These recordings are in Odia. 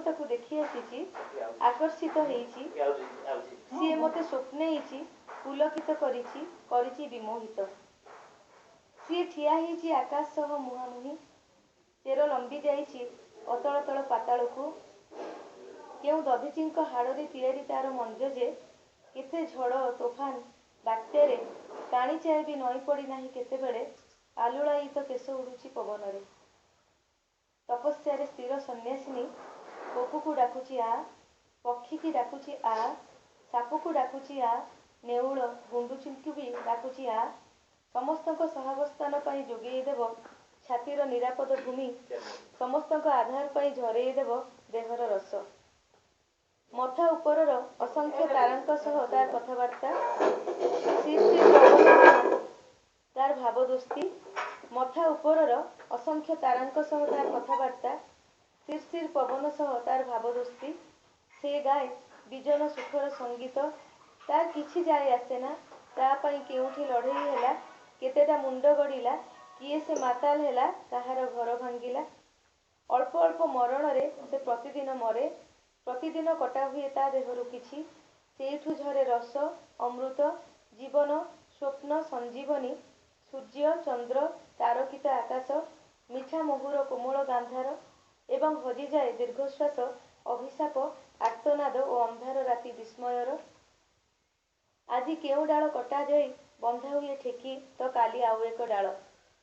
ତାକୁ ଦେଖି ଆସିଛି, ଆକର୍ଷିତ ହେଇଛି, ସିଏ ମୋତେ ସ୍ୱପ୍ନେଇଛି, ପୁଲକିତ କରିଛି ବିମୋହିତ। ସିଏ ଠିଆ ହେଇଛି ଆକାଶ ସହ ମୁହାଁମୁହିଁ, ଚେର ଲମ୍ବି ଯାଇଛି ଅତଳତଳ ପାତାଳକୁ। କେଉଁ ଦଧିଚିଙ୍କ ହାଡ଼ରେ ତିଆରି ତାର ମଞ୍ଜ ଯେ, କେତେ ଝଡ଼ ତୋଫାନ ବାତ୍ୟାରେ ପାଣିଚାଏ ବି ନଇଁ ପଡ଼ି ନାହିଁ କେତେବେଳେ, ଆଲୁଳାୟିତ କେଶ ଉଡ଼ୁଛି ପବନରେ। ତପସ୍ୟାରେ ସ୍ଥିର ସନ୍ନ୍ୟାସିନୀ ପୋକକୁ ଡାକୁଛି ଆ, ପକ୍ଷୀକି ଡାକୁଛି ଆ, ସାପକୁ ଡାକୁଛି ଆ, ନେଉଳ ଗୁଣ୍ଡୁଚିଙ୍କୁ ବି ଡାକୁଛି ଆ। ସମସ୍ତଙ୍କ ସହାବସ୍ଥାନ ପାଇଁ ଯୋଗେଇ ଦେବ ଛାତିର ନିରାପଦ ଭୂମି, ସମସ୍ତଙ୍କ ଆଧାର ପାଇଁ ଝରେଇ ଦେବ ଦେହର ରସ। ମଥା ଉପରର ଅସଂଖ୍ୟ ତାରାଙ୍କ ସହ ତାର କଥାବାର୍ତ୍ତା, ଶିର୍ ଶିର୍ ପବନ ସହ ତାର ଭାବଦୋସ୍ତି। ମଥା ଉପରର ଅସଂଖ୍ୟ ତାରାଙ୍କ ସହ ତାର କଥାବାର୍ତ୍ତା, ଶିର୍ ଶିର୍ ପବନ ସହ ତାର ଭାବଦୋସ୍ତି। ସେ ଗାଏ ବିଜନ ସୁଖର ସଙ୍ଗୀତ, ତାର କିଛି ଯାଏ ଆସେନା ତା ପାଇଁ କେଉଁଠି ଲଢ଼େଇ ହେଲା, କେତେଟା ମୁଣ୍ଡ ଗଡ଼ିଲା, କିଏ ସେ ମାତାଲ ହେଲା, କାହାର ଘର ଭାଙ୍ଗିଲା। ଅଳ୍ପ ଅଳ୍ପ ମରଣରେ ସେ ପ୍ରତିଦିନ ମରେ, ପ୍ରତିଦିନ କଟା ହୁଏ ତା ଦେହରୁ କିଛି। ସେଇଠୁ ଝରେ ରସ, ଅମୃତ, ଜୀବନ, ସ୍ୱପ୍ନ, ସଞ୍ଜୀବନୀ। ସୂର୍ଯ୍ୟ, ଚନ୍ଦ୍ର, ତାରକିତ ଆକାଶ, ମିଠା ମହୁର କୋମଳ ଗାନ୍ଧାର ଏବଂ ହଜିଯାଏ ଦୀର୍ଘଶ୍ୱାସ, ଅଭିଶାପ, ଆର୍ତ୍ତନାଦ ଓ ଅନ୍ଧାର ରାତି ବିସ୍ମୟର। ଆଜି କେଉଁ ଡାଳ କଟାଯାଇ ବନ୍ଧା ହୁଏ ଠେକି, ତ କାଲି ଆଉ ଏକ ଡାଳ।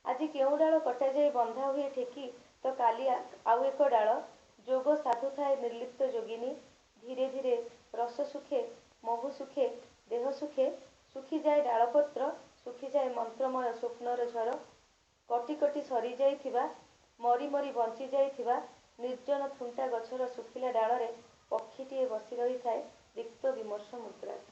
ଆଜି କେଉଁ ଡାଳ କଟାଯାଇ ବନ୍ଧା ହୁଏ ଠେକି, ତ କାଲି ଆଉ ଏକ ଡାଳ। ଯୋଗ ସାଧୁଥାଏ ନିର୍ଲିପ୍ତ ଯୋଗିନୀ, ଧୀରେ ଧୀରେ ରସ ଶୁଖେ, ମହୁ ଶୁଖେ, ଦେହ ଶୁଖେ, ଶୁଖିଯାଏ ଡାଳପତ୍ର, ଶୁଖିଯାଏ ମନ୍ତ୍ରମୟ ସ୍ୱପ୍ନର ଝର। କଟି କଟି ସରିଯାଇଥିବା, ମରି ମରି ବଞ୍ଚିଯାଇଥିବା ନିର୍ଜନ ଥୁଣ୍ଟା ଗଛର ଶୁଖିଲା ଡାଳରେ ପକ୍ଷୀଟିଏ ବସି ରହିଥାଏ ରିକ୍ତ ବିମର୍ଷ ମୁଦ୍ରାରେ।